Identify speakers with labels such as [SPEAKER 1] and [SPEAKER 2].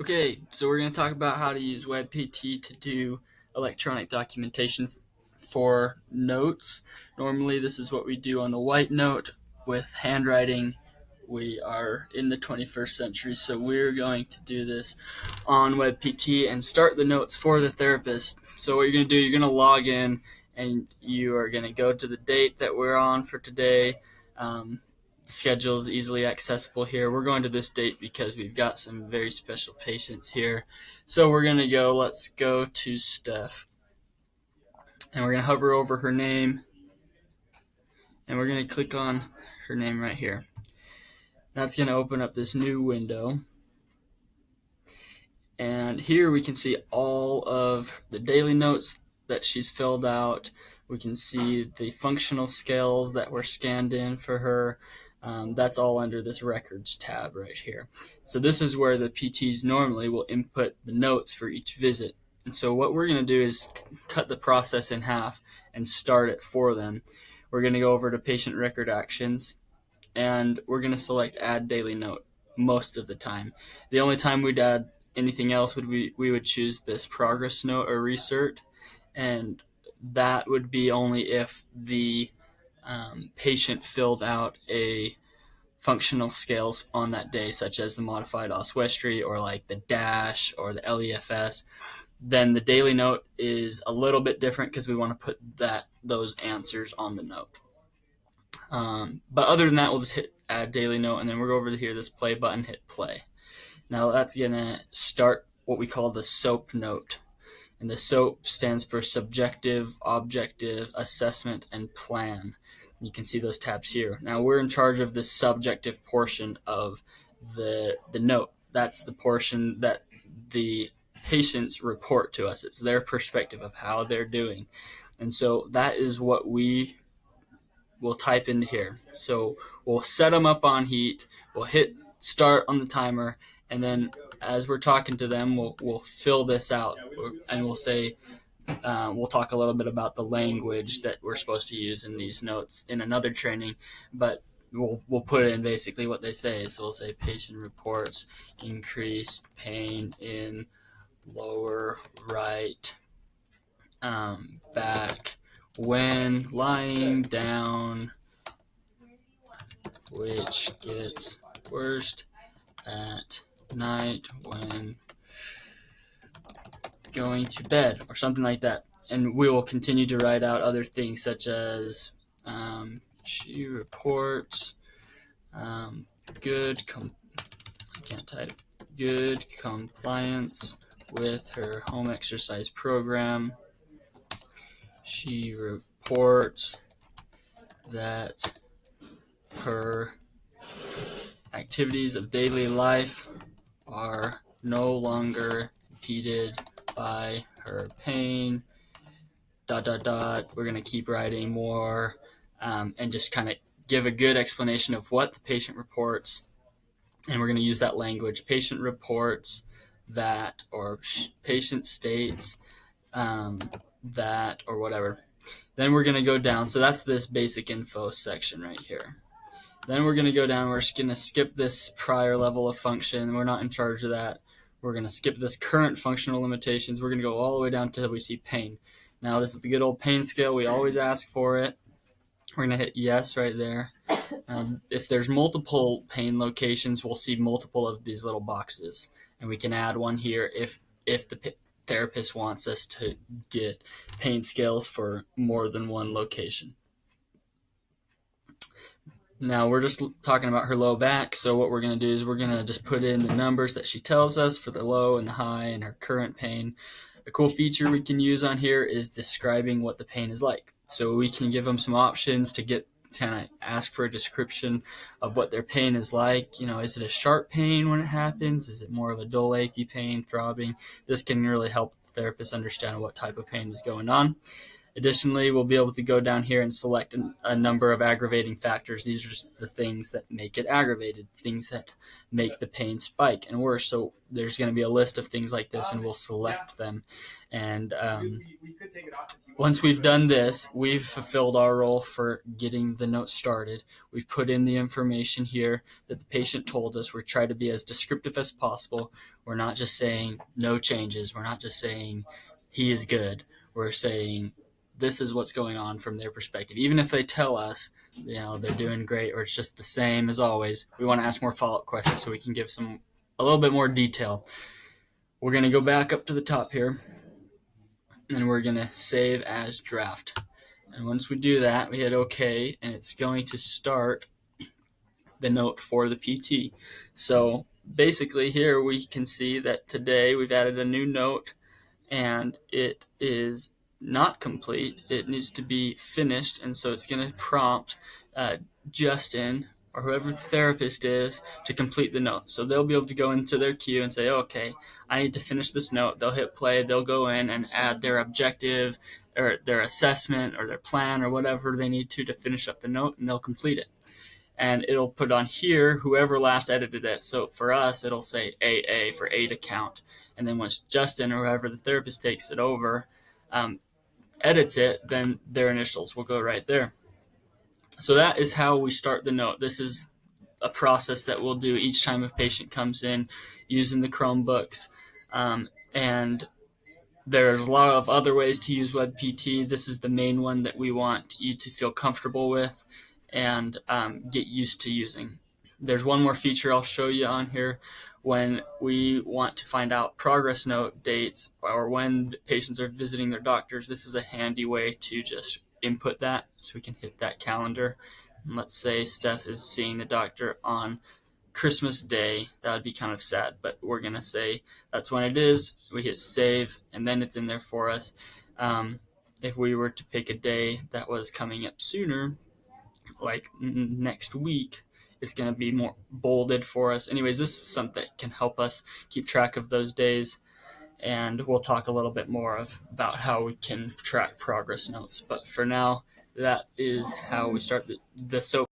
[SPEAKER 1] Okay, so we're going to talk about how to use WebPT to do electronic documentation for notes. Normally, this is what we do on the white note with handwriting. We are in the 21st century, so we're going to do this on WebPT and start the notes for the therapist. So what you're going to do, you're going to log in and you are going to go to the date that we're on for today. Schedule is easily accessible here. We're going to this date because we've got some very special patients here. So we're going to let's go to Steph. And we're going to hover over her name. And we're going to click on her name right here. That's going to open up this new window. And here we can see all of the daily notes that she's filled out. We can see the functional scales that were scanned in for her. That's all under this records tab right here. So this is where the PTs normally will input the notes for each visit. And so what we're going to do is cut the process in half and start it for them. We're going to go over to patient record actions and we're going to select add daily note most of the time. The only time we'd add anything else would we would choose this progress note or resert, and that would be only if the patient filled out a functional scales on that day, such as the modified oswestry or like the DASH or the LEFS. Then the daily note is a little bit different because we want to put those answers on the note. But other than that, we'll just hit add daily note, and then we'll go over to here, this play button, hit play. Now that's going to start what we call the SOAP note. And the SOAP stands for subjective, objective, assessment, and plan. You can see those tabs here. Now we're in charge of the subjective portion of the note. That's the portion that the patients report to us. It's their perspective of how they're doing. And so that is what we will type into here. So we'll set them up on heat. We'll hit start on the timer. And then as we're talking to them, we'll fill this out, and we'll say, we'll talk a little bit about the language that we're supposed to use in these notes in another training, but we'll put in basically what they say. So we'll say patient reports increased pain in lower right back when lying down, which gets worst at night when going to bed, or something like that. And we will continue to write out other things such as she reports good compliance with her home exercise program. She reports that her activities of daily life are no longer impeded by her pain, ... We're going to keep writing more and just kind of give a good explanation of what the patient reports. And we're going to use that language, patient reports that, or patient states that, or whatever. Then we're going to go down. So that's this basic info section right here. Then we're going to go down. We're just going to skip this prior level of function. We're not in charge of that. We're going to skip this current functional limitations. We're going to go all the way down till we see pain. Now, this is the good old pain scale. We always ask for it. We're going to hit yes right there. If there's multiple pain locations, we'll see multiple of these little boxes. And we can add one here if the therapist wants us to get pain scales for more than one location. Now we're just talking about her low back, so what we're going to do is we're going to just put in the numbers that she tells us for the low and the high and her current pain. A cool feature we can use on here is describing what the pain is like. So we can give them some options to kind of ask for a description of what their pain is like. You know, is it a sharp pain when it happens? Is it more of a dull, achy pain, throbbing? This can really help the therapist understand what type of pain is going on. Additionally, we'll be able to go down here and select a number of aggravating factors. These are just the things that make it aggravated, things that make the pain spike and worse. So there's going to be a list of things like this, and we'll select them. And once we've done this, we've fulfilled our role for getting the note started. We've put in the information here that the patient told us. We're trying to be as descriptive as possible. We're not just saying no changes. We're not just saying he is good. We're saying this is what's going on from their perspective. Even if they tell us, they're doing great or it's just the same as always, we want to ask more follow-up questions so we can give a little bit more detail. We're going to go back up to the top here, and we're going to save as draft. And once we do that, we hit OK, and it's going to start the note for the PT. So basically here we can see that today we've added a new note, and it is not complete. It needs to be finished, and so it's going to prompt Justin or whoever the therapist is to complete the note. So they'll be able to go into their queue and say, okay, I need to finish this note. They'll hit play. They'll go in and add their objective or their assessment or their plan or whatever they need to finish up the note, and they'll complete it. And it'll put on here whoever last edited it. So for us, it'll say AA for A to count. And then once Justin or whoever the therapist takes it over, edits it, then their initials will go right there. So that is how we start the note. This is a process that we'll do each time a patient comes in using the Chromebooks. And there's a lot of other ways to use WebPT. This is the main one that we want you to feel comfortable with and get used to using. There's one more feature I'll show you on here. When we want to find out progress note dates or when the patients are visiting their doctors, this is a handy way to just input that. So we can hit that calendar. And let's say Steph is seeing the doctor on Christmas Day. That would be kind of sad, but we're going to say that's when it is. We hit save, and then it's in there for us. If we were to pick a day that was coming up sooner, like next week, it's going to be more bolded for us. Anyways, this is something that can help us keep track of those days, and we'll talk a little bit more about how we can track progress notes. But for now, that is how we start the SOAP